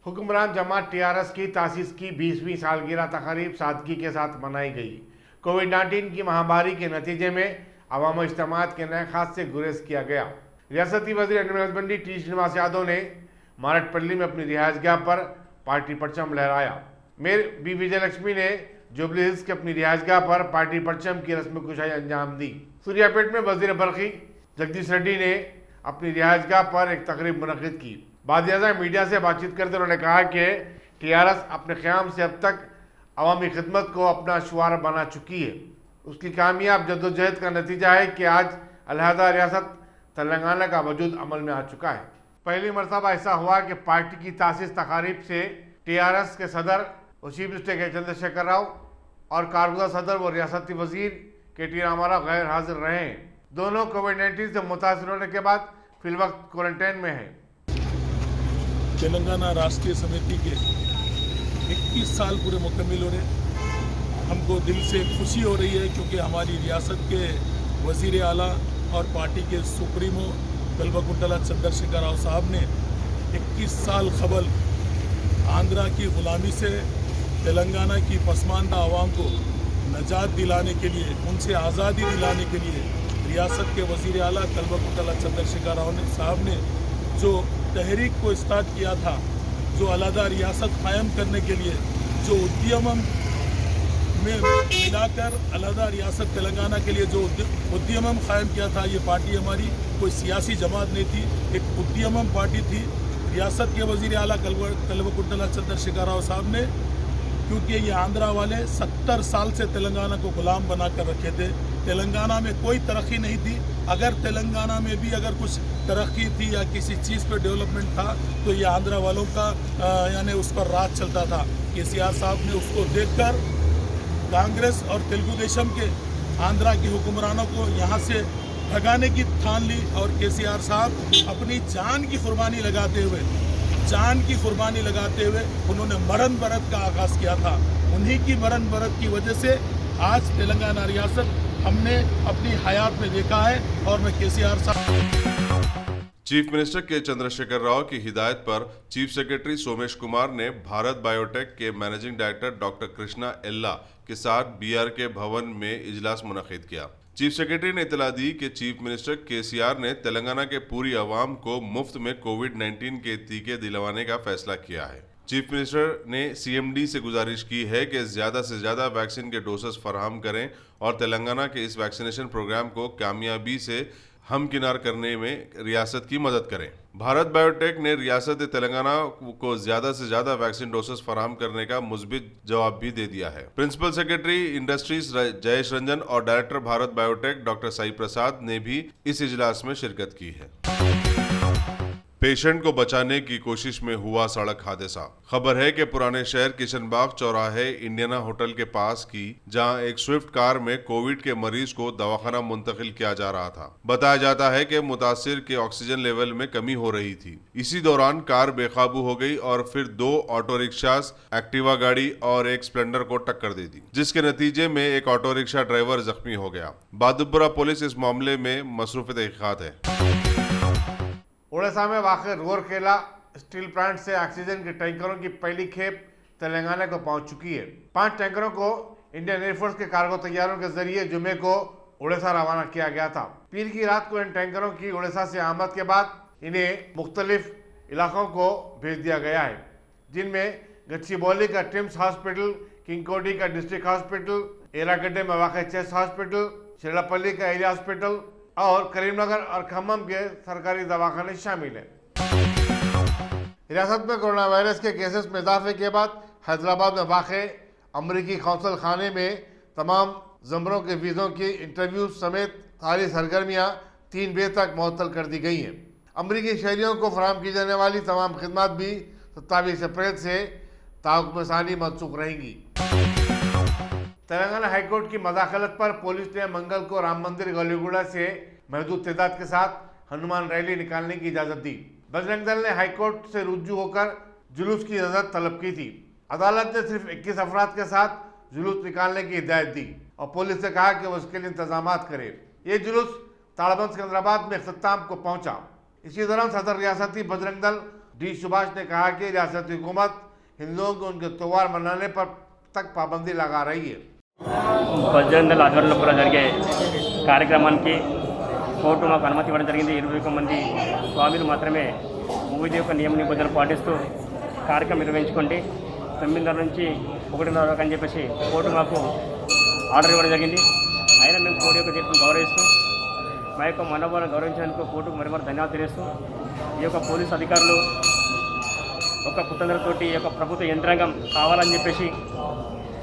حکمران جماعت TRS کی تاسیس کی 20ویں سالگرہ تقریب سادگی کے ساتھ منائی گئی۔ کووڈ-19 کی مہاماری کے نتیجے میں عوام و اجتماعات کے نئے خاص سے گریز کیا گیا۔ ریاستی وزیر animal husbandry T Srinivas Yadav نے مارٹ پلی میں اپنی رہائش گاہ پر پارٹی پرچم لہرایا۔ میئر بی وجے لکشمی نے جوبلی ہلز کے اپنی رہائش گاہ پر پارٹی پرچم کی رسم کشائی انجام دی۔ سوریا پیٹ میں وزیر برقی جگدیش ریڈی نے اپنی رہائش گاہ پر ایک تقریب منعقد کی۔ بعد ازاں میڈیا سے بات چیت کرتے انہوں نے کہا کہ TRS اپنے قیام سے اب تک عوامی خدمت کو اپنا شعار بنا چکی ہے۔ اس کی کامیاب جدوجہد کا نتیجہ ہے کہ آج علیحدہ ریاست تلنگانہ کا وجود عمل میں آ چکا ہے۔ پہلی مرتبہ ایسا ہوا کہ پارٹی کی تاسیس تقاریب سے TRS کے صدر و چیف منسٹر کے چندر شیکھر راؤ اور کارگزار صدر و ریاستی وزیر KT رامارا غیر حاضر رہے ہیں۔ دونوں کووڈ-19 سے متاثر ہونے کے بعد فی الوقت کوارنٹائن میں ہیں۔ تلنگانہ راشٹریہ سمیتی کے 21 سال پورے مکمل ہو رہے، ہم کو دل سے خوشی ہو رہی ہے کیونکہ ہماری ریاست کے وزیر اعلیٰ اور پارٹی کے سپریمو کلوکنٹلا چندر شیکھر راؤ صاحب نے 21 سال قبل آندھرا کی غلامی سے تلنگانہ کی پسماندہ عوام کو نجات دلانے کے لیے، ان سے آزادی دلانے کے لیے ریاست کے وزیر اعلیٰ کلوکنٹلا چندر شیکھر راؤ صاحب نے جو تحریک کو اسٹارٹ کیا تھا، جو علیحدہ ریاست قائم کرنے کے لیے جو ادیمم میں ملا کر علیحدہ ریاست تلنگانہ کے لیے جو ادیمم قائم کیا تھا، یہ پارٹی ہماری کوئی سیاسی جماعت نہیں تھی، ایک ادیمم پارٹی تھی۔ ریاست کے وزیر اعلیٰ کلوکنٹلا چندر شیکھر راؤ صاحب نے، کیونکہ یہ آندھرا والے 70 سال سے تلنگانہ کو غلام بنا کر رکھے تھے، تلنگانہ میں کوئی ترقی نہیں تھی۔ اگر تلنگانہ میں بھی اگر کچھ ترقی تھی یا کسی چیز پہ ڈیولپمنٹ تھا تو یہ آندھرا والوں کا یعنی اس پر راج چلتا تھا۔ KCR صاحب نے اس کو دیکھ کر کانگریس اور تلگو دیشم کے آندھرا کے حکمرانوں کو یہاں سے بھگانے کی ٹھان لی، اور KCR صاحب اپنی جان کی قربانی لگاتے ہوئے انہوں نے مرن برت کا آغاز کیا تھا۔ انہی کی مرن برت کی وجہ سے آج تلنگانہ ریاست ہم نے اپنی حیات میں دیکھا ہے، اور میں KCR صاحب چیف منسٹر کے چندر شیکھر راؤ کی ہدایت پر چیف سیکرٹری سومیش کمار نے بھارت بائیو ٹیک کے مینیجنگ ڈائریکٹر ڈاکٹر کرشنا ایلا کے ساتھ BRK بھون میں اجلاس منعقد کیا۔ چیف سیکرٹری نے اطلاع دی کہ چیف منسٹر KCR نے تلنگانہ کے پوری عوام کو مفت میں کووڈ-19 کے ٹیکے دلوانے کا فیصلہ کیا ہے۔ چیف منسٹر نے CMD سے گزارش کی ہے کہ زیادہ سے زیادہ ویکسین کے ڈوزز فراہم کریں اور تلنگانہ کے اس ویکسینیشن پروگرام کو کامیابی سے ہمکنار کرنے میں ریاست کی مدد کریں۔ بھارت بائیو ٹیک نے ریاست تلنگانہ کو زیادہ سے زیادہ ویکسین ڈوزز فراہم کرنے کا مثبت جواب بھی دے دیا ہے۔ Principal secretary industries Jayesh Ranjan اور director Bharat Biotech doctor Sai Prasad نے بھی اس اجلاس میں شرکت کی ہے۔ پیشنٹ کو بچانے کی کوشش میں ہوا سڑک حادثہ۔ خبر ہے کہ پرانے شہر کشن باغ چوراہے انڈینا ہوٹل کے پاس کی جہاں ایک سوئفٹ کار میں کووڈ کے مریض کو دواخانہ منتقل کیا جا رہا تھا۔ بتایا جاتا ہے کہ متاثر کے آکسیجن لیول میں کمی ہو رہی تھی۔ اسی دوران کار بے قابو ہو گئی اور پھر 2 آٹو رکشاز، ایکٹیوا گاڑی اور ایک اسپلینڈر کو ٹکر دے دی، جس کے نتیجے میں ایک آٹو رکشا ڈرائیور زخمی ہو گیا۔ بہادرپورہ پولیس اس معاملے میں مصروف تحقیقات ہے۔ اڑیسہ میں واقع رورکیلا اسٹیل پلانٹ سے آکسیجن کے ٹینکروں کی پہلی کھیپ تلنگانہ کو پہنچ چکی ہے۔ 5 ٹینکروں کو انڈین ایئر فورس کے کارگو طیاروں کے ذریعے جمعے کو اڑیسہ روانہ کیا گیا تھا۔ پیر کی رات کو ان ٹینکروں کی اڑیسہ سے آمد کے بعد انہیں مختلف علاقوں کو بھیج دیا گیا ہے، جن میں گچی بولی کا ٹمس ہاسپٹل، کنکوڈی کا ڈسٹرکٹ ہاسپٹل، ایراگڈے میں واقع چیسٹ ہاسپٹل، شیلاپلی کا ایریا ہاسپٹل اور کریم نگر اور کھمم کے سرکاری دواخانے شامل ہیں۔ ریاست میں کورونا وائرس کے کیسز میں اضافے کے بعد حیدرآباد میں واقع امریکی قونصل خانے میں تمام زمروں کے ویزوں کی انٹرویو سمیت ساری سرگرمیاں 3 بجے تک معطل کر دی گئی ہیں۔ امریکی شہریوں کو فراہم کی جانے والی تمام خدمات بھی 27 اپریل سے تعاقب ثانی منسوخ رہیں گی۔ تلنگانہ ہائی کورٹ کی مداخلت پر پولیس نے منگل کو رام مندر گولیگوڑا سے محدود تعداد کے ساتھ ہنومان ریلی نکالنے کی اجازت دی۔ بجرنگ دل نے ہائی کورٹ سے رجوع ہو کر جلوس کی اجازت طلب کی تھی۔ عدالت نے صرف 21 افراد کے ساتھ جلوس نکالنے کی ہدایت دی اور پولیس سے کہا کہ وہ اس کے لیے انتظامات کرے۔ یہ جلوس تاڑبند سکندرآباد میں اختتام کو پہنچا۔ اسی دوران صدر ریاستی بجرنگ دل डी सुभाष ने कहा कि रियासती हुकूमत हिंदुओं को उनके त्योहार मनाने पर तक पाबंदी लगा रही है। బజరంగదళ ఆధ్వర్యంలో జరిగే కార్యక్రమానికి కోర్టు మాకు అనుమతి ఇవ్వడం జరిగింది. 21 మంది స్వాములు మాత్రమే వివిధ యొక్క నియమ నిబంధనలు పాటిస్తూ కార్యక్రమం నిర్వహించుకోండి, 9:30 నుంచి 1:30 వరకు అని చెప్పేసి కోర్టు మాకు ఆర్డర్ ఇవ్వడం జరిగింది. అయినా మేము కోర్టు యొక్క తీర్పును గౌరవిస్తూ మా యొక్క మనోభావాలను గౌరవించినందుకు కోర్టుకు మరి ధన్యవాదాలు తెలియజేస్తూ ఈ యొక్క పోలీసు అధికారులు ఒక కుతంత్రంతోటి ఈ యొక్క ప్రభుత్వ యంత్రాంగం కావాలని చెప్పేసి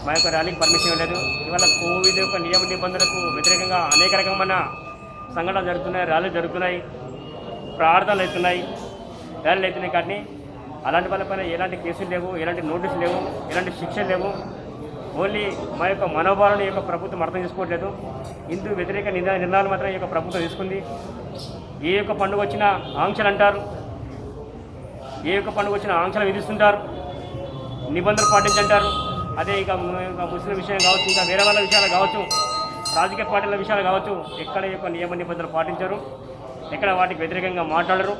మా యొక్క ర్యాలీకి పర్మిషన్ ఇవ్వలేదు. ఇవాళ కోవిడ్ యొక్క నియమ నిబంధనలకు వ్యతిరేకంగా అనేక రకమైన సంఘటనలు జరుగుతున్నాయి, ర్యాలీలు జరుగుతున్నాయి, ప్రార్థనలు అవుతున్నాయి, ర్యాలీలు అవుతున్నాయి. కానీ అలాంటి వాళ్ళపైన ఎలాంటి కేసులు లేవు, ఎలాంటి నోటీసులు లేవు, ఎలాంటి శిక్షలు లేవు. ఓన్లీ మా యొక్క మనోభావాలను ఈ యొక్క ప్రభుత్వం అర్థం చేసుకోవట్లేదు. హిందూ వ్యతిరేక నిర్ణయాలు మాత్రం ఈ యొక్క ప్రభుత్వం తీసుకుంది. ఏ యొక్క పండుగ వచ్చినా ఆంక్షలు అంటారు, ఏ యొక్క పండుగ వచ్చినా ఆంక్షలు విధిస్తుంటారు, నిబంధనలు పాటించంటారు. అదే ఇక ముస్లిం విషయం కావచ్చు, ఇంకా వేరే వాళ్ళ విషయాలు కావచ్చు, రాజకీయ పార్టీల విషయాలు కావచ్చు, ఎక్కడ యొక్క నియమ నిబంధనలు పాటించరు, ఎక్కడ వాటికి వ్యతిరేకంగా మాట్లాడరు,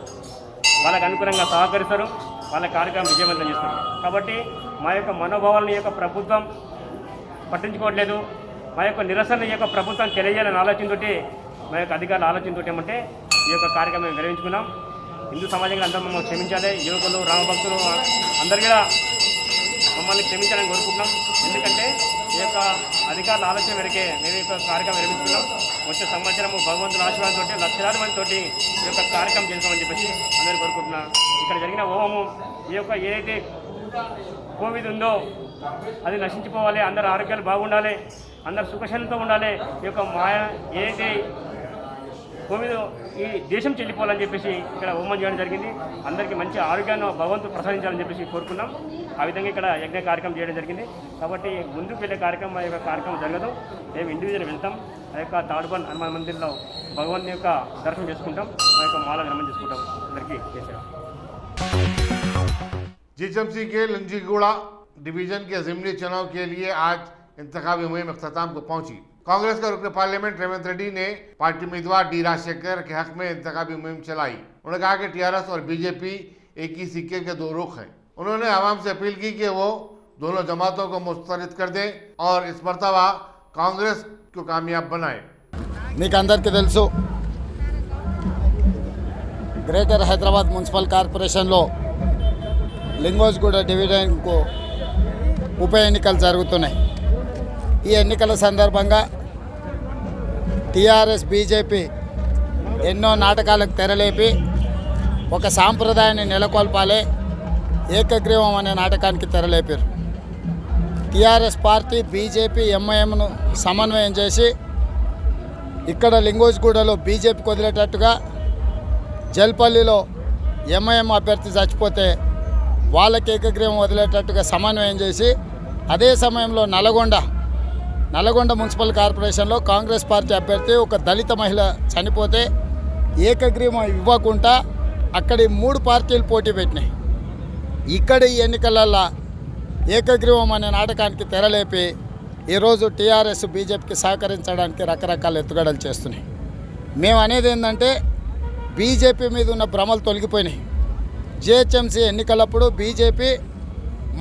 వాళ్ళకు అనుకూలంగా సహకరిస్తారు, వాళ్ళ కార్యక్రమం విజయవంతం చేస్తారు. కాబట్టి మా యొక్క మనోభావాలను ఈ యొక్క ప్రభుత్వం పట్టించుకోవట్లేదు. మా యొక్క నిరసన ఈ యొక్క ప్రభుత్వం తెలియజేయాలని ఆలోచనతోటి మా యొక్క అధికారుల ఆలోచనతోటి ఏమంటే ఈ యొక్క కార్యక్రమం నిర్వహించుకున్నాం. హిందూ సమాజంగా అందరూ మమ్మల్ని క్షమించాలి, యువకులు రామభక్తులు అందరు కూడా మమ్మల్ని క్షమించాలని కోరుకుంటున్నాం. ఎందుకంటే ఈ యొక్క అధికారుల ఆలోచన మేరకే మేము ఈ యొక్క కార్యక్రమం నిర్వహించుకున్నాం. వచ్చే సంవత్సరం భగవంతుల ఆశీర్వాదంతో లక్షలాది మందితోటి ఈ యొక్క కార్యక్రమం చేస్తామని చెప్పేసి అందరూ కోరుకుంటున్నాం. ఇక్కడ జరిగిన హోమము ఈ యొక్క ఏదైతే కోవిడ్ ఉందో అది నశించిపోవాలి, అందరు ఆరోగ్యాలు బాగుండాలి, అందరు సుఖశాంతితో ఉండాలి. ఈ యొక్క ఏదైతే కోవిడ్ ఈ దేశం చెల్లిపోవాలని చెప్పేసి ఇక్కడ హోమం చేయడం జరిగింది. అందరికీ మంచి ఆరోగ్యాన్ని భగవంతుడు ప్రసాదించాలని చెప్పేసి కోరుకున్నాం. ఆ విధంగా ఇక్కడ యజ్ఞ కార్యక్రమం చేయడం జరిగింది. కాబట్టి ముందుకు వెళ్ళే కార్యక్రమం ఆ యొక్క కార్యక్రమం జరగదు. మేము ఇండివిజువల్ వెళ్తాం, ఆ యొక్క తాడుబన్ హనుమాన్ మందిర్లో భగవంతుని యొక్క దర్శనం చేసుకుంటాం, ఆ యొక్క మాల నిర్మాణం చేసుకుంటాం. అందరికీ చేసాం. जीएचएमसी के लंजीगुड़ा डिवीजन के असेंबली चुनाव के लिए आज इंतखाबी मुहिम अख्ताम को पहुंची। कांग्रेस के रुकन पार्लियामेंट रेवंत रेड्डी ने पार्टी उम्मीदवार डी राजशेखर के हक में इंतखाबी मुहिम चलाई। उन्होंने कहा कि टीआरएस और बीजेपी एक ही सिक्के के दो रुख हैं। उन्होंने आवाम से अपील की कि वो दोनों जमातों को मुस्तरद कर दें और इस मरतबा कांग्रेस को कामयाब बनाए। మీకు అందరికీ తెలుసు, గ్రేటర్ హైదరాబాద్ మున్సిపల్ కార్పొరేషన్లో లింగోజ్గూడ డివిజన్కు ఉప ఎన్నికలు జరుగుతున్నాయి. ఈ ఎన్నికల సందర్భంగా టీఆర్ఎస్ బీజేపీ ఎన్నో నాటకాలకు తెరలేపి ఒక సాంప్రదాయాన్ని నెలకొల్పాలి, ఏకగ్రీవం అనే నాటకానికి తెరలేపారు. టీఆర్ఎస్ పార్టీ బీజేపీ ఎంఐఎంను సమన్వయం చేసి ఇక్కడ లింగోజ్గూడలో బీజేపీకి వదిలేటట్టుగా, జల్పల్లిలో ఎంఐఎం అభ్యర్థి చచ్చిపోతే వాళ్ళకి ఏకగ్రీవం వదిలేటట్టుగా సమన్వయం చేసి, అదే సమయంలో నల్గొండ మున్సిపల్ కార్పొరేషన్లో కాంగ్రెస్ పార్టీ అభ్యర్థి ఒక దళిత మహిళ చనిపోతే ఏకగ్రీవం ఇవ్వకుండా అక్కడి 3 పార్టీలు పోటీ పెట్టినాయి. ఇక్కడ ఈ ఎన్నికలల్లో ఏకగ్రీవం అనే నాటకానికి తెరలేపి ఈరోజు టీఆర్ఎస్ బీజేపీకి సహకరించడానికి రకరకాల ఎత్తుగడలు చేస్తున్నాయి. మేము అనేది ఏంటంటే బీజేపీ మీద ఉన్న భ్రమలు తొలగిపోయినాయి. జీహెచ్ఎంసీ ఎన్నికలప్పుడు బీజేపీ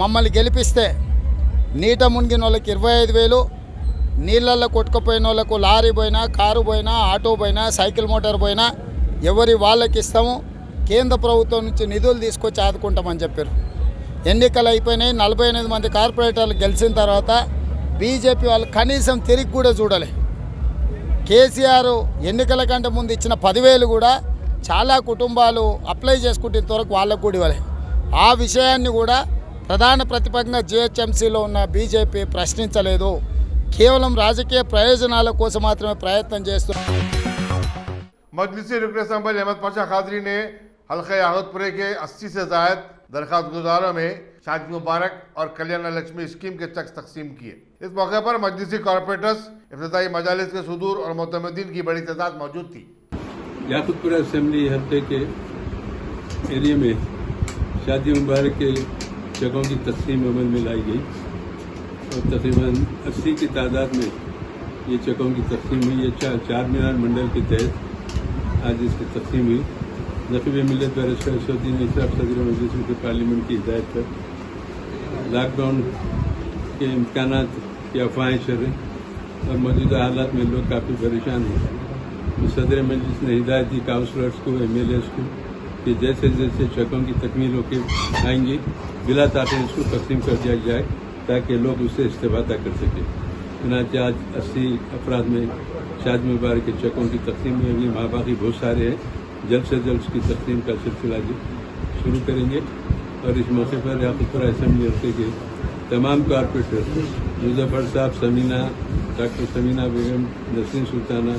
మమ్మల్ని గెలిపిస్తే నీట మునిగిన వాళ్ళకి 25,000, నీళ్ళల్లో కొట్టుకుపోయిన వాళ్ళకు లారీ పోయినా, కారు పోయినా, ఆటో పోయినా, సైకిల్ మోటార్ పోయినా ఎవరి వాళ్ళకి ఇస్తాము, కేంద్ర ప్రభుత్వం నుంచి నిధులు తీసుకొచ్చి ఆదుకుంటామని చెప్పారు. ఎన్నికలు అయిపోయినాయి. 48 మంది కార్పొరేటర్లు గెలిచిన తర్వాత బీజేపీ వాళ్ళు కనీసం తిరిగి కూడా చూడలే. కేసీఆర్ ఎన్నికల కంటే ముందు ఇచ్చిన 10,000 కూడా చాలా కుటుంబాలు అప్లై చేసుకుంటే ఇంతవరకు వాళ్ళకు కూడా ఇవ్వలే. ఆ విషయాన్ని కూడా ప్రధాన ప్రతిపక్షంగా జీహెచ్ఎంసీలో ఉన్న బీజేపీ ప్రశ్నించలేదు. కేవలం రాజకీయ ప్రయోజనాల కోసం మాత్రమే ప్రయత్నం చేస్తుంది. मजलिसी रुकन असम्बली अहमद पाशा खादरी ने हल्का आहतपुरे के 80 से ज़ायद दरख्वास्त गुजारों में शादी मुबारक और कल्याण लक्ष्मी स्कीम के चेक तकसीम किए। इस मौके पर मजलिसी कॉर्पोरेटर्स, इफ्तिताई मजालिस के सुदूर और मोतमदीन की बड़ी तादाद मौजूद थी। याकुतपुरा असेंबली हल्के के एरिया में शादी मुबारक के जगहों की तकसीम अमल में लाई गई और तकरीबन 80 की तादाद में ये चकों की तकसीम हुई। ये चार मीनार मंडल के तहत आज इसकी तकसीम हुई। नकीब मिलत बैरिस्टर असदुद्दीन साहब सदर मजलिस पार्लियामेंट की हिदायत पर लॉकडाउन के इम्कानात की अफवाहें चल रही और मौजूदा हालात में लोग काफ़ी परेशान हैं। सदर मजलिस ने हिदायत दी काउंसलर्स को, MLAs को कि जैसे जैसे चेकों की तकमील होकर आएंगी बिला ताख़ीर इसको तकसीम कर दिया जाए ताकि लोग उससे इस्तेफादा कर सकें। चुनांचे आज 80 अफराद में शादी मुबारक के चेकों की तकसीम में अभी माँ बाकी बहुत सारे हैं, जल्द से जल्द उसकी तकसीम का सिलसिला शुरू करेंगे। और इस मौके पर याकुतपुरा असेंबली हल्के के तमाम कारपोरेटर मुजफ्फर साहब, समीना, डॉक्टर समीना बेगम, नसीम सुल्ताना,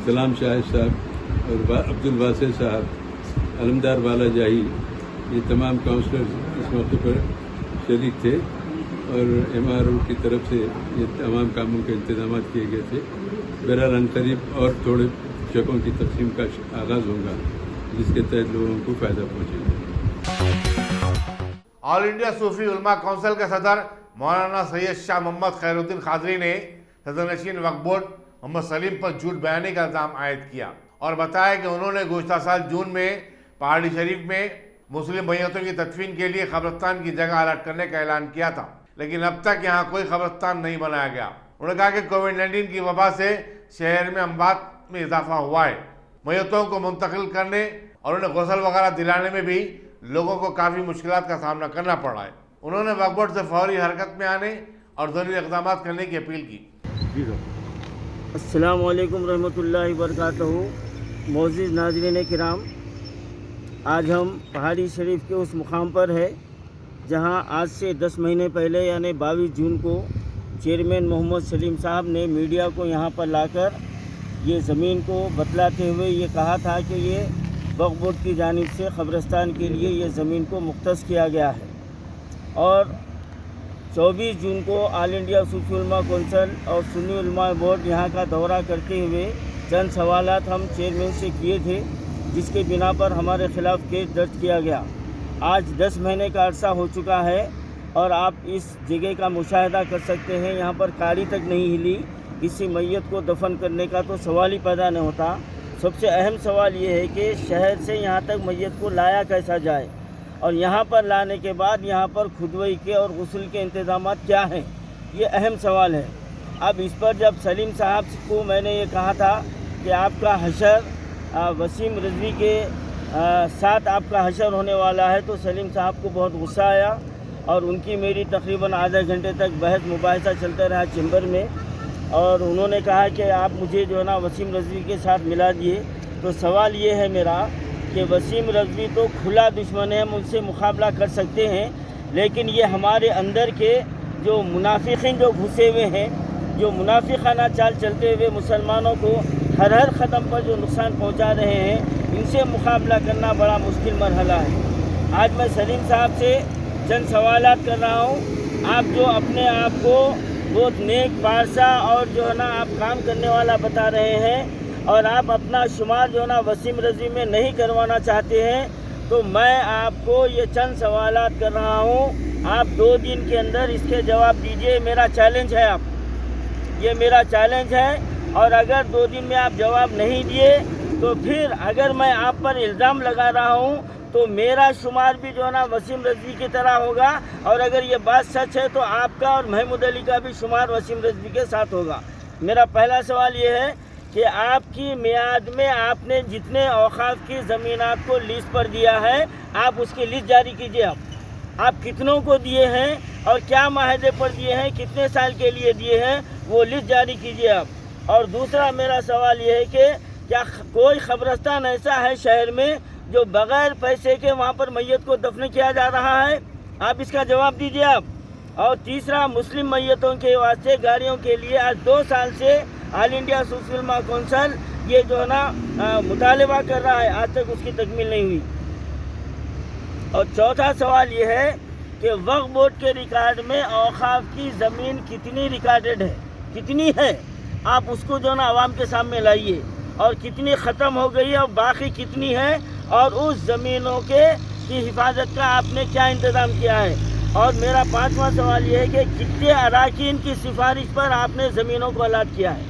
कलाम शाहिद साहब और अब्दुल वासे साहब, अलमदार वाला जाही, ये तमाम काउंसलर इस मौके पर शरीक थे और MRO की तरफ से ये तमाम कामों के इंतजाम किए गए थे। बहरहाल अनकरीब और थोड़े चेकों की तकसीम का आगाज़ होगा जिसके तहत लोगों को फ़ायदा पहुँचेगा। ऑल इंडिया सूफी उलमा काउंसिल के सदर मौलाना सैयद शाह मोहम्मद खैरुद्दीन खादरी ने सदरनशीन वक्फ बोर्ड मोहम्मद सलीम पर झूठ बयानी का इल्ज़ाम आयद किया और बताया कि उन्होंने गुज़श्ता साल जून में पहाड़ी शरीफ में मुस्लिम मैयतों की तदफीन के लिए कब्रिस्तान की जगह अलॉट करने का ऐलान किया था, लेकिन अब तक यहाँ कोई कब्रिस्तान नहीं बनाया गया। उन्होंने कहा कि कोविड-19 की वबा से शहर में अमवात में इजाफा हुआ है। मैयतों को मुंतकिल करने और उन्हें गौसल वगैरह दिलाने में भी लोगों को काफ़ी मुश्किलात का सामना करना पड़ा है। उन्होंने वक्फ बोर्ड से फौरी हरकत में आने और ज़रूरी इक़दाम करने की अपील की। अस्सलाम वालेकुम रहमतुल्लाहि व बरकातहू। मोअज़्ज़िज़ नाज़रीन किराम, आज हम पहाड़ी शरीफ के उस मुकाम पर है जहां आज से 10 महीने पहले यानी 22 जून को चेयरमैन मोहम्मद सलीम साहब ने मीडिया को यहां पर लाकर ये ज़मीन को बतलाते हुए ये कहा था कि ये वक्फ बोर्ड की जानिब से कब्रिस्तान के लिए ये ज़मीन को मुख्तस किया गया है। और 24 जून को ऑल इंडिया सूफी उलमा कौंसिल और सुन्नी उलमा बोर्ड यहाँ का दौरा करते हुए चंद सवालात हम चेयरमैन से किए थे, जिसके बिना पर हमारे ख़िलाफ़ केस दर्ज किया गया। आज 10 महीने का अरसा हो चुका है और आप इस जगह का मुशाहिदा कर सकते हैं, यहाँ पर काड़ी तक नहीं हिली। किसी मैयत को दफन करने का तो सवाल ही पैदा नहीं होता। सबसे अहम सवाल ये है कि शहर से यहाँ तक मैयत को लाया कैसा जाए और यहाँ पर लाने के बाद यहाँ पर खुदवई के और गुस्ल के इंतज़ाम क्या हैं, ये अहम सवाल है। अब इस पर जब सलीम साहब को मैंने ये कहा था कि आपका हशर वसीम रिजवी के साथ आपका हशर होने वाला है, तो सलीम साहब को बहुत गुस्सा आया और उनकी मेरी तकरीबन आधे घंटे तक बहस मुबाहिसा चलता रहा चैम्बर में। और उन्होंने कहा कि आप मुझे जो है ना वसीम रिजवी के साथ मिला दिए। तो सवाल ये है मेरा कि वसीम रिजवी तो खुला दुश्मन है, हम उनसे मुकाबला कर सकते हैं, लेकिन ये हमारे अंदर के जो मुनाफिकीन जो घुसे हुए हैं, जो मुनाफिकाना चाल चलते हुए मुसलमानों को हर ख़दम पर जो नुकसान पहुंचा रहे हैं, इनसे मुकाबला करना बड़ा मुश्किल मरहला है। आज मैं सलीम साहब से चंद सवालात कर रहा हूं। आप जो अपने आप को बहुत नेक पारसा और जो है ना आप काम करने वाला बता रहे हैं और आप अपना शुमार जो है ना वसीम रिजवी में नहीं करवाना चाहते हैं, तो मैं आपको ये चंद सवालात कर रहा हूं। आप 2 दिन के अंदर इसके जवाब दीजिए। मेरा चैलेंज है, ये मेरा चैलेंज है। और अगर 2 दिन में आप जवाब नहीं दिए तो फिर अगर मैं आप पर इल्ज़ाम लगा रहा हूं तो मेरा शुमार भी जो है ना वसीम रिजवी की तरह होगा। और अगर ये बात सच है तो आपका और महमूद अली का भी शुमार वसीम रिजवी के साथ होगा। मेरा पहला सवाल ये है कि आपकी मियाद में आपने जितने औकाफ की ज़मीनात को लीज पर दिया है, आप उसकी लिस्ट जारी कीजिए। आप कितनों को दिए हैं और क्या माहदे पर दिए हैं, कितने साल के लिए दिए हैं, वो लिस्ट जारी कीजिए आप। और दूसरा मेरा सवाल ये है कि क्या कोई कब्रिस्तान ऐसा है शहर में जो बग़ैर पैसे के वहाँ पर मैयत को दफन किया जा रहा है? आप इसका जवाब दीजिए आप। और तीसरा, मुस्लिम मैयतों के वास्ते गाड़ियों के लिए आज 2 साल से ऑल इंडिया सूफी उलमा कौंसिल ये जो है ना मुतालबा कर रहा है, आज तक उसकी तकमील नहीं हुई। और चौथा सवाल ये है कि वक्फ बोर्ड के रिकॉर्ड में औकाफ की ज़मीन कितनी रिकॉर्डेड है, कितनी है, आप उसको जो है ना आवाम के सामने लाइए। और कितनी ख़त्म हो गई है और बाकी कितनी है, और उस ज़मीनों की हिफाजत का आपने क्या इंतज़ाम किया है। और मेरा 5वां सवाल ये है कि कितने अराकीन की सिफारिश पर आपने ज़मीनों को अलाट किया है,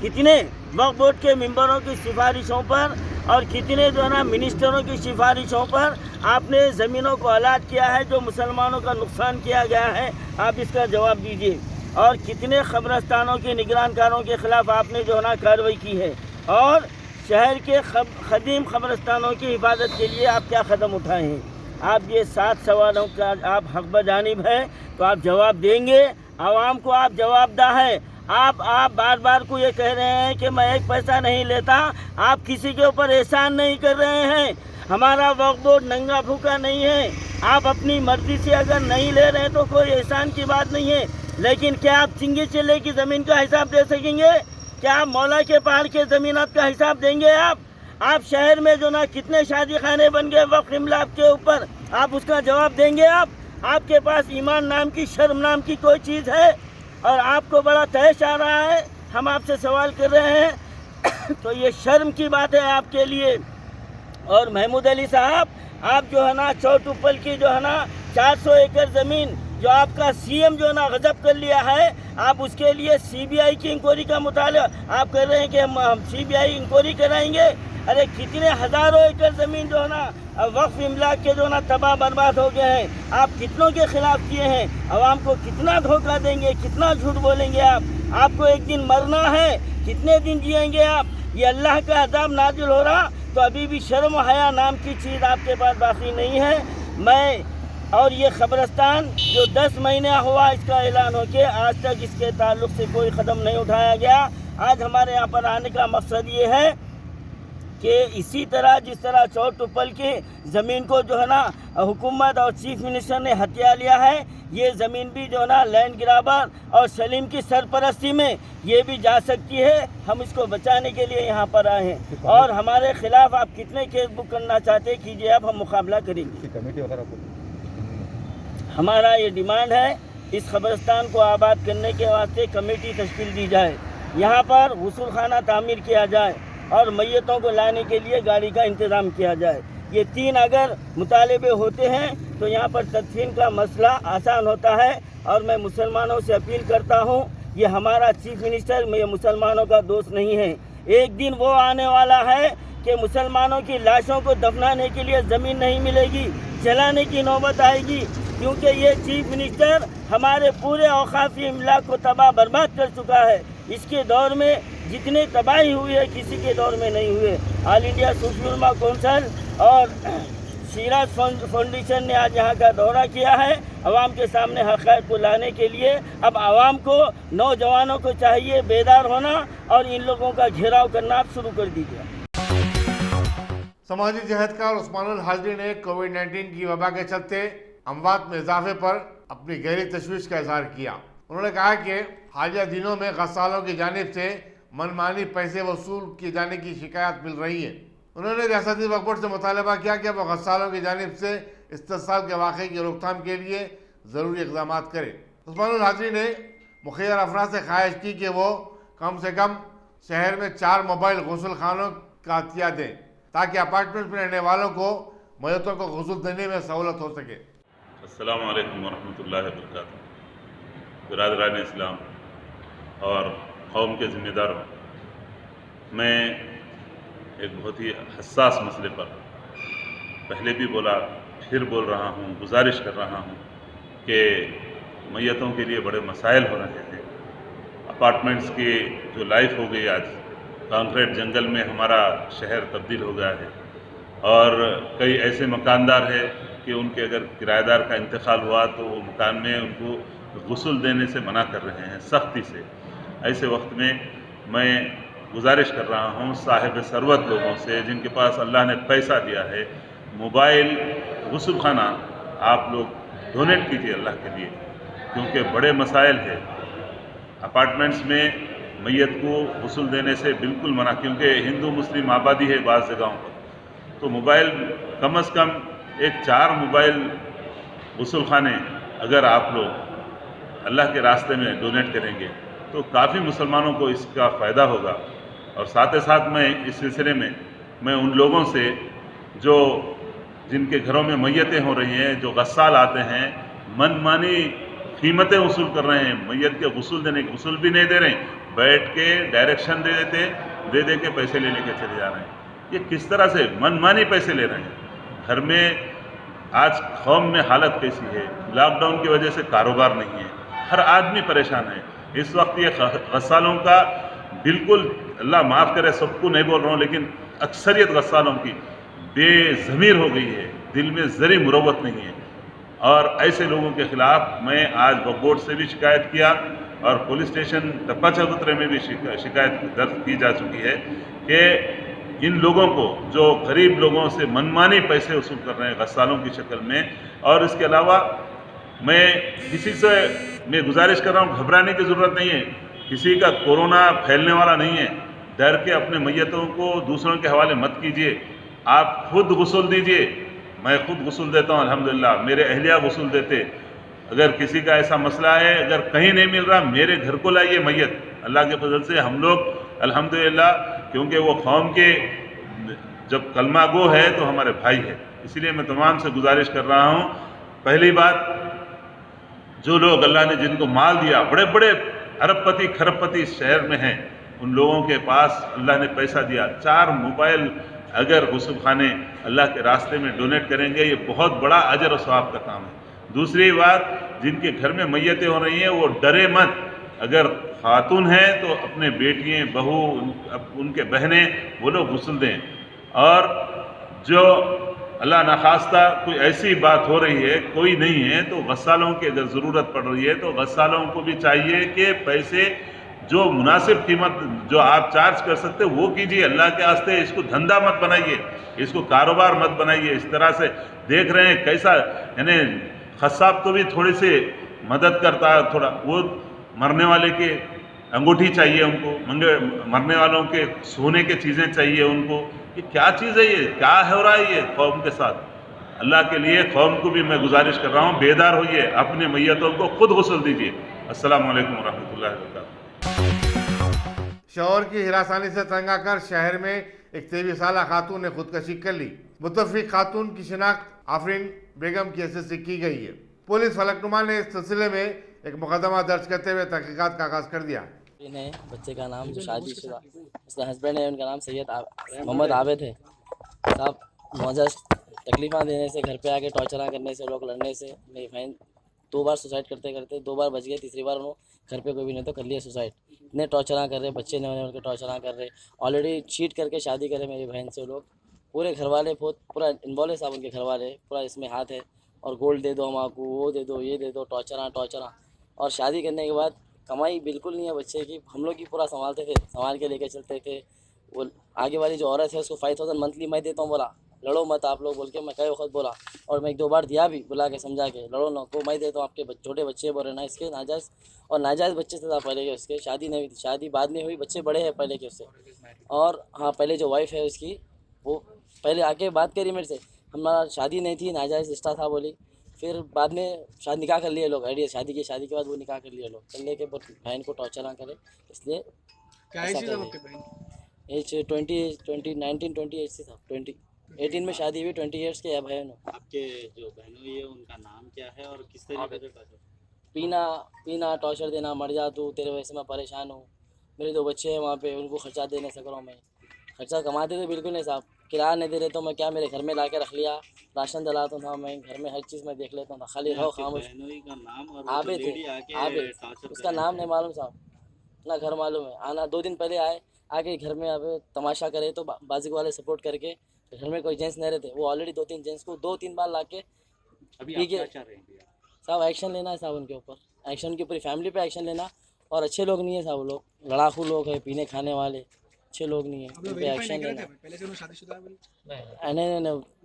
कितने वक्फ बोर्ड के मेंबरों की सिफारिशों पर और कितने जो है ना मिनिस्टरों की सिफारिशों पर आपने ज़मीनों को अलाट किया है, जो मुसलमानों का नुकसान किया गया है, आप इसका जवाब दीजिए। और कितने ख़बरस्तानों के निगरानकारों के ख़िलाफ़ आपने जो है ना कार्रवाई की है, और शहर के ख़दीम ख़बरस्तानों की हिफाजत के लिए आप क्या कदम उठाए हैं। आप ये 7 सवालों का आप हक़ बजानिब है, तो आप जवाब देंगे। आवाम को आप जवाबदाह है। आप बार बार को ये कह रहे हैं कि मैं एक पैसा नहीं लेता, आप किसी के ऊपर एहसान नहीं कर रहे हैं। हमारा वक्फ बोर्ड नंगा भूखा नहीं है। आप अपनी मर्जी से अगर नहीं ले रहे हैं तो कोई एहसान की बात नहीं है, लेकिन क्या आप चिंगी चिल्ले की ज़मीन का हिसाब दे सकेंगे? क्या आप मौला के पहाड़ के ज़मीनात का हिसाब देंगे? आप शहर में जो ना कितने शादी खाने बन गए वक्फ इमलाक के ऊपर, आप उसका जवाब देंगे? आपके पास ईमान नाम की, शर्म नाम की कोई चीज़ है? और आपको बड़ा तहश आ रहा है, हम आपसे सवाल कर रहे हैं तो ये शर्म की बात है आपके लिए। और महमूद अली साहब, आप जो है ना चौटुप्पल की जो है ना 400 एकड़ ज़मीन जो आपका सीएम जो है ना गजब कर लिया है, आप उसके लिए सीबीआई की इंक्वायरी का मुताला आप कर रहे हैं कि हम सीबीआई इंक्वायरी कराएंगे। अरे कितने हज़ारों एकड़ ज़मीन जो है ना वक्फ इमलाक के जो ना तबाह बर्बाद हो गए हैं, आप कितनों के खिलाफ किए हैं? आवाम को कितना धोखा देंगे, कितना झूठ बोलेंगे आपको एक दिन मरना है, कितने दिन जिएंगे आप? ये अल्लाह का अज़ाब नाजिल हो रहा तो अभी भी शर्म व हया नाम की चीज़ आपके पास बाकी नहीं है। और ये ख़बरस्तान जो 10 महीने हुआ इसका ऐलान हो के आज तक इसके ताल्लुक़ से कोई कदम नहीं उठाया गया। आज हमारे यहाँ पर आने का मकसद ये है कि इसी तरह जिस तरह चौटुप्पल की ज़मीन को जो है ना हुकूमत और चीफ मिनिस्टर ने हत्या लिया है, ये ज़मीन भी जो है ना लैंड ग्राबर और सलीम की सरपरस्ती में ये भी जा सकती है। हम इसको बचाने के लिए यहाँ पर आए हैं और हमारे ख़िलाफ़ आप कितने केस बुक करना चाहते कीजिए, अब हम मुकाबला करेंगे। कमेटी वगैरह हमारा ये डिमांड है, इस ख़बरस्तान को आबाद करने के वास्ते कमेटी तश्कील दी जाए, यहाँ पर गुस्ल खाना तामीर किया जाए और मैयतों को लाने के लिए गाड़ी का इंतज़ाम किया जाए। ये 3 अगर मुतालबे होते हैं तो यहाँ पर तदफीन का मसला आसान होता है। और मैं मुसलमानों से अपील करता हूँ, ये हमारा चीफ मिनिस्टर ये मुसलमानों का दोस्त नहीं है। एक दिन वो आने वाला है कि मुसलमानों की लाशों को दफनाने के लिए ज़मीन नहीं मिलेगी, जलाने की नौबत आएगी, क्योंकि ये चीफ मिनिस्टर हमारे पूरे औकाफी इमलाक को तबाह बर्बाद कर चुका है। इसके दौर में जितनी तबाही हुई है किसी के दौर में नहीं हुए। ऑल इंडिया सूफी उलमा कौंसिल और शिराज फाउंडेशन ने आज यहाँ का दौरा किया है आवाम के सामने हक़ाइक़ को लाने के लिए। अब आवाम को, नौजवानों को चाहिए बेदार होना और इन लोगों का घेराव करना आप शुरू कर दीजिए। समाजी जहदकार उस्मानुल हाजरी ने कोविड-19 की वबा के चलते अमवात में इजाफे पर अपनी गहरी तशवीश का इजहार किया। उन्होंने कहा कि हालिया दिनों में गस्सालों की जानिब से मनमानी पैसे वसूल किए जाने की शिकायत मिल रही है। उन्होंने रियासती वक्फ बोर्ड से मुतालबा किया कि वह गस्सालों की जानिब से इस्तेसाल के वाक़े की रोकथाम के लिए ज़रूरी इक़दाम करे। उस्मानुल हाजरी ने मुखियर अफराद से ख्वाहिश की कि वो कम से कम शहर में 4 मोबाइल गुस्ल खानों का अतिया दें ताकि अपार्टमेंट में रहने वालों को मैयतों को गुस्ल देने में सहूलत हो सके। अस्सलामु अलैकुम वरहमतुल्लाहि वबरकातुहू। बिरादरान इस्लाम और कौम के ज़िम्मेदारों, मैं एक बहुत ही हसास मसले पर पहले भी बोला, फिर बोल रहा हूँ, गुजारिश कर रहा हूँ कि मैयतों के लिए बड़े मसाइल हो रहे हैं। अपार्टमेंट्स की जो लाइफ हो गई, आज कंक्रीट जंगल में हमारा शहर तब्दील हो गया है और कई ऐसे मकानदार हैं कि उनके अगर किराएदार का इंतकाल हुआ तो वो मकान में उनको गुस्ल देने से मना कर रहे हैं सख्ती से। ऐसे वक्त में मैं गुजारिश कर रहा हूँ साहिब सरवत लोगों से, जिनके पास अल्लाह ने पैसा दिया है, मोबाइल गुस्ल खाना आप लोग डोनेट कीजिए अल्लाह के लिए, क्योंकि बड़े मसाइल है। अपार्टमेंट्स में मैयत को गुस्ल देने से बिल्कुल मना, क्योंकि हिंदू मुस्लिम आबादी है बाज़ जगहों पर, तो मोबाइल कम से कम 4 मोबाइल गुस्ल खाने अगर आप लोग अल्लाह के रास्ते में डोनेट करेंगे तो काफ़ी मुसलमानों को इसका फ़ायदा होगा। और साथ ही साथ मैं इस सिलसिले में मैं उन लोगों से जो जिनके घरों में मैयतें हो रही हैं, जो गस्साल आते हैं, मनमानी कीमतें वसूल कर रहे हैं, मैयत के गुस्ल देने के गुस्ल भी नहीं दे रहे हैं, बैठ के डायरेक्शन दे के पैसे ले लेके चले जा रहे हैं। ये किस तरह से मनमानी पैसे ले रहे हैं। घर में आज कौम में हालत कैसी है, लॉकडाउन की वजह से कारोबार नहीं है, हर आदमी परेशान है। इस वक्त ये गस्सालों का बिल्कुल, अल्लाह माफ़ करे सबको नहीं बोल रहा हूँ, लेकिन अक्सरियत गस्सालों की बेज़मीर हो गई है, दिल में ज़री मुरव्वत नहीं है। और ऐसे लोगों के ख़िलाफ़ मैं आज बोर्ड से भी शिकायत किया और पुलिस स्टेशन टप्पा चौधरी में भी शिकायत दर्ज की जा चुकी है कि इन लोगों को, जो गरीब लोगों से मनमानी पैसे वसूल कर रहे हैं गस्सालों की शक्ल में। और इसके अलावा मैं किसी से मैं गुजारिश कर रहा हूँ, घबराने की ज़रूरत नहीं है, किसी का कोरोना फैलने वाला नहीं है। डर के अपने मैयतों को दूसरों के हवाले मत कीजिए, आप खुद गुस्ल दीजिए। मैं खुद गुस्ल देता हूँ अल्हम्दुलिल्लाह, मेरे अहलिया गुस्ल देते। अगर किसी का ऐसा मसला है, अगर कहीं नहीं मिल रहा, मेरे घर को लाइए मैयत। अल्लाह के फजल से हम लोग अल्हम्दुलिल्लाह, क्योंकि वो कौम के जब कलमा गो है तो हमारे भाई है, इसलिए मैं तमाम से गुजारिश कर रहा हूँ। पहली बात, जो लोग अल्लाह ने जिनको माल दिया, बड़े बड़े अरबपति खरबपति इस शहर में हैं, उन लोगों के पास अल्लाह ने पैसा दिया, 4 मोबाइल अगर गुस्ल खाने अल्लाह के रास्ते में डोनेट करेंगे, ये बहुत बड़ा अजर और सवाब का काम है। दूसरी बात, जिनके घर में मैयतें हो रही हैं वो डरे मत, अगर खातून हैं तो अपने बेटियाँ, बहू, उनके बहनें, वो लोग गुस्ल दें। और जो अल्लाह न खास्ता कोई ऐसी बात हो रही है, कोई नहीं है, तो गस्सालों की अगर ज़रूरत पड़ रही है तो गस्सालों को भी चाहिए कि पैसे जो मुनासिब कीमत जो आप चार्ज कर सकते वो कीजिए। अल्लाह के वास्ते इसको धंधा मत बनाइए, इसको कारोबार मत बनाइए। इस तरह से देख रहे हैं कैसा, यानी खस्साब तो भी थोड़ी सी मदद करता है, थोड़ा वो मरने वाले के अंगूठी चाहिए उनको, मरने वालों के सोने के चीज़ें चाहिए उनको। ये क्या चीज़ है, ये क्या हो रहा है ये कौम के साथ। अल्लाह के लिए कौम को भी मैं गुजारिश कर रहा हूँ, बेदार होइए, अपने मैयतों को खुद गुस्ल दीजिए। अस्सलामु अलैकुम वरहमतुल्लाहि वबरकातुहू। शौहर की हिरासानी से तंग आकर शहर में एक 23 साल खातून ने खुदकशी कर ली। मुतफ़िक खातून की शिनाख्त आफरीन बेगम की हैसियत से की गई है। पुलिस फलकनुमा ने इस सिलसिले में एक मुकदमा दर्ज करते हुए तहकीकात का आगाज़ कर दिया। इन्हें बच्चे का नाम जो शादीशुदा उसका हस्बैंड है, उनका नाम सैयद मोहम्मद आबिद है साहब। मौजा तकलीफ़ा देने से, घर पे आके टॉर्चर करने से, लोग लड़ने से मेरी बहन 2 बार सुसाइड करते करते 2 बार बच गए, तीसरी बार उन्होंने घर पे कोई भी नहीं तो कर लिया सुसाइड। इतने टॉर्चर कर रहे, बच्चे ने उनके टॉर्चर कर रहे, ऑलरेडी चीट करके शादी करे मेरी बहन से लोग। पूरे घर वाले बहुत पूरा इन्वॉल्व है साहब, उनके घर वाले पूरा इसमें हाथ है। और गोल्ड दे दो हम आपको, वो दे दो, ये दे दो, टॉर्चर। और शादी करने के बाद कमाई बिल्कुल नहीं है बच्चे की, हम लोग ही पूरा संभालते थे, संभाल के लेके चलते थे। वो आगे वाली जो औरत है उसको 5000 मंथली मैं देता हूँ, बोला लड़ो मत आप लोग बोल के मैं कई वक्त बोला, और मैं 1-2 बार दिया भी, बुला के समझा के लड़ो ना, तो मैं देता हूँ आपके छोटे बच्चे बोल रहे ना इसके नाजायज़, और नाजायज़ बच्चे थे पहले के उसके, शादी नहीं हुई थी, शादी बाद में हुई, बच्चे बड़े हैं पहले के उससे। और हाँ, पहले जो वाइफ है उसकी वो पहले आके बात करी मेरे से, हमारा शादी नहीं थी, नाजायज़ रिश्ता था बोली। फिर बाद में शादी निकाह कर लिए लोग, आइडिया शादी के बाद वो निकाह कर लिए लोग, कर ले के बहन को टॉर्चर ना करे, इसलिए एज 19 एज से था, 18 में शादी हुई, 20 ईयर्स के अब है। आपके जो बहनोई है उनका नाम क्या है और किस तरीके से टॉर्चर? पीना टॉर्चर देना, मर जा तू, तेरे वजह से मैं परेशान हूँ, मेरे 2 बच्चे हैं वहाँ पे, उनको खर्चा दे नहीं सक रहा हूँ मैं। खर्चा कमाते थे बिल्कुल नहीं साहब, किराया नहीं दे रहे तो मैं क्या, मेरे घर में ला के रख लिया, राशन डलाता था मैं, घर में हर चीज़ मैं देख लेता था, खाली रहो खामोश। आबे थे, उसका नाम नहीं मालूम साहब, ना घर मालूम है। आना 2 दिन पहले आके घर में अब तमाशा करे तो बाजू वाले सपोर्ट करके, घर में कोई जेंट्स नहीं रहते, वो ऑलरेडी 2-3 जेंट्स को 2-3 बार ला के पी के साहब एक्शन लेना है साहब उनके ऊपर, एक्शन उनकी पूरी फैमिली पे एक्शन लेना। और अच्छे लोग नहीं है साहब, वो लोग लड़ाकू लोग हैं, पीने खाने वाले अच्छे लोग नहीं है, उन पे एक्शन लेना।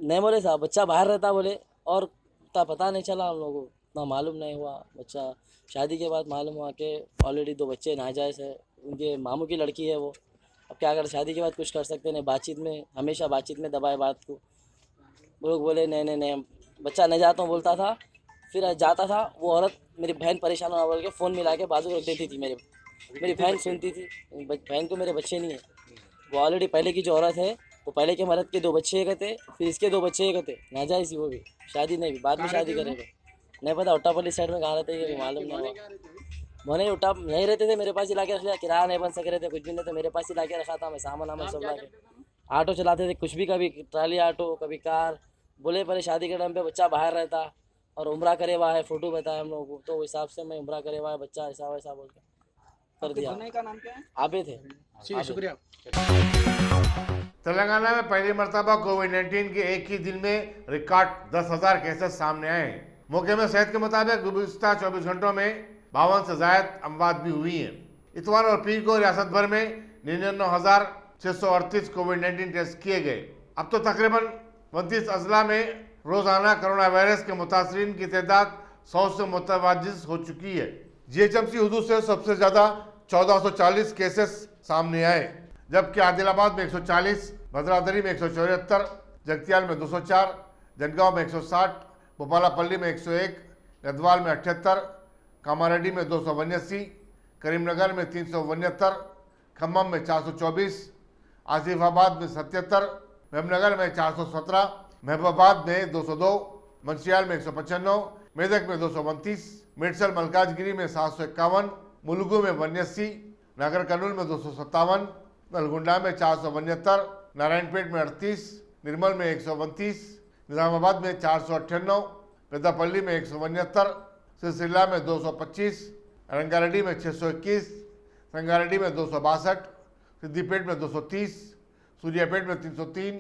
नहीं बोले साहब, बच्चा बाहर रहता बोले, और पता नहीं चला हम लोगों को, इतना मालूम नहीं हुआ। बच्चा शादी के बाद मालूम हुआ कि ऑलरेडी 2 बच्चे नाजायज़ है, उनके मामू की लड़की है वो। अब क्या कर, शादी के बाद कुछ कर सकते नहीं, बातचीत में हमेशा बातचीत में दबाए बात को। वो लोग बोले नहीं बच्चा नहीं जाता हूँ बोलता था, फिर जाता था, वो औरत मेरी बहन परेशान होना बोल के फ़ोन मिला के बाजू रख देती थी, मेरी बहन सुनती थी। बहन को मेरे बच्चे नहीं है, वो ऑलरेडी पहले की जो औरत है वो पहले के मर्द के 2 बच्चे एक थे, फिर इसके 2 बच्चे एक थे, नाजायज़ वो भी, शादी नहीं भी, बाद में शादी करेंगे नहीं पता। उट्टापल्ली साइड में कहाँ रहते ये मालूम नहीं हुआ, मैंने उठा नहीं रहते थे, मेरे पास ही ला के रख लिया, किराया नहीं बन सक रहे थे, कुछ भी नहीं, तो मेरे पास ही ला के रखा था मैं, सामान सब ला के। ऑटो चलाते थे, कुछ भी, कभी ट्राली ऑटो, कभी कार, बोले पहले शादी के टाइम पे बच्चा बाहर रहता और उम्रा करे हुआ है, फ़ोटो बताया हम लोगों को, तो उस हिसाब से मैं उम्रा करे हुआ है बच्चा, ऐसा वैसा बोल के कर दिया। का नाम क्या है? आबे थे। शुक्रिया। तेलंगाना में पहली मरतबा कोविड-19 के एक ही दिन में रिकॉर्ड 10,000 केसेस सामने आए। मौके में सेहत के मुताबिक गुज़िश्ता 24 घंटों में 52 से ज़ायद अमवात भी हुई हैं। इतवार और पीर को रियासत भर में 99,638 कोविड-19 टेस्ट किए गए। अब तो तकरीबन 29 अजला में रोजाना कोरोना वायरस के मुतासरीन की तादाद 100 से मुतवाजिज हो चुकी है। GHMC हुदूद से सबसे ज़्यादा 1440 केसेस सामने आए, जबकि आदिलाबाद में 140, भद्रादरी में 174, जगतियाल में 204, जनगांव में 160, भोपालापल्ली में 101, गदवाल में 78, कामारेड्डी में 279, करीमनगर में 379, खम्मम में 424, आसिफाबाद में 77, मेमनगर में 417, महबूबाबाद में 202, मंशियाल में 195, मेदक में 229, मेडसल मलकाजगिरी में 751, मुलुगु में 89, नागर कर्नूल में 257, नलगुंडा में 472, नारायणपेट में 38, निर्मल में 129, निजामाबाद में 498, पेदापल्ली में 179, सिलसिला में 225, रंगारेड्डी में 621, संगारेड्डी में 262, सिद्दीपेट में 230, सूर्यापेट में 303,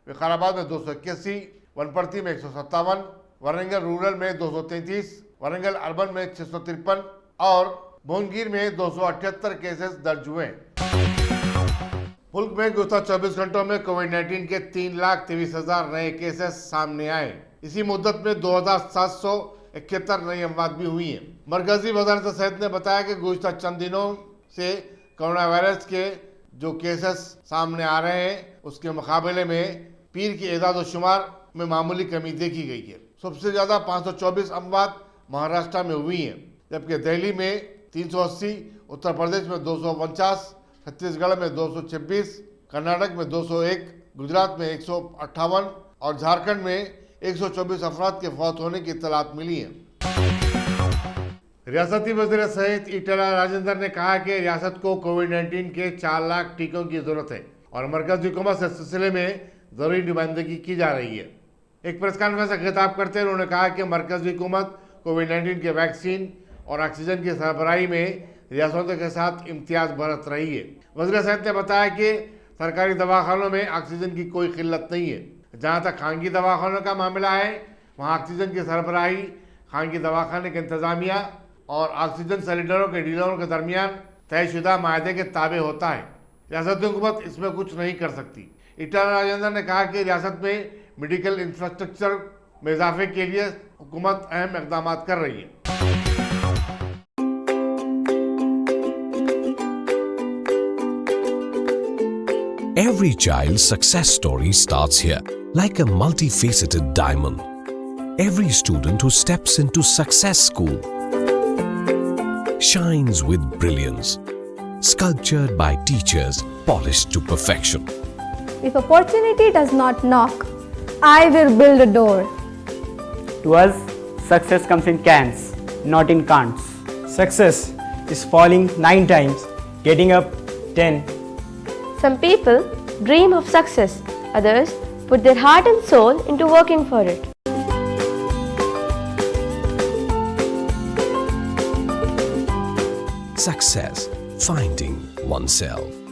विकाराबाद में 281, वनपर्ती में 157, वारंगल रूरल में 233, वारंगल अर्बन में 653 और भोनगिर में 278 केसेस दर्ज हुए। मुल्क में गुज़श्ता 24 घंटों में कोविड-19 के 3,23,000 नए केसेस सामने आए। इसी मुद्दत में 2,771 नई अमवात भी हुई हैं। मरकजी वज़ारत सेहत ने बताया कि गुज़श्ता चंद दिनों से कोरोना वायरस के जो केसेस सामने आ रहे हैं, उसके मुकाबले में पीर की एदाद व शुमार में मामूली कमी देखी गई है। सबसे ज़्यादा 524 अमवात महाराष्ट्र में हुई हैं, जबकि दिल्ली में 380, उत्तर प्रदेश में 249, छत्तीसगढ़ में 226, कर्नाटक में 201, गुजरात में 158 और झारखंड में 124 अफराद के फौत होने की इत्तलात मिली हैं। रियासती वज़ीर सेहत ईटला राजेंद्र ने कहा कि रियासत को कोविड-19 के 4 लाख टीकों की जरूरत है और मरकज़ी हुकूमत से सिलसिले में ज़रूरी नुमाइंदगी की जा रही है। एक प्रेस कॉन्फ्रेंस से खिताब करते हुए उन्होंने कहा कि मरकज़ी हुकूमत कोविड-19 के वैक्सीन और ऑक्सीजन की सरबराही में रियासतों के साथ इम्तियाज़ बरत रही है। वज़ीर सेहत ने बताया कि सरकारी दवाखानों में ऑक्सीजन की कोई किल्लत नहीं है। जहाँ तक खानगी दवाखानों का मामला है, वहाँ ऑक्सीजन की सरबराही खानगी दवाखाने के इंतज़ामिया और ऑक्सीजन सिलेंडरों के डीलरों के दरमियान तयशुदा माहदे के ताबे होता है। रियासती हुकूमत इसमें कुछ नहीं कर सकती। ईटला राजेंद्र ने कहा कि रियासत में मेडिकल इंफ्रास्ट्रक्चर में इजाफे के लिए हुकूमत अहम इक़दाम कर रही है। Every child's success story starts here, like a multifaceted diamond. Every student who steps into Success School shines with brilliance, sculptured by teachers polished to perfection. If opportunity does not knock, I will build a door. To us, success comes in cans, not in can'ts. Success is falling 9 times, getting up 10. Some people dream of success, others put their heart and soul into working for it. Success, finding oneself.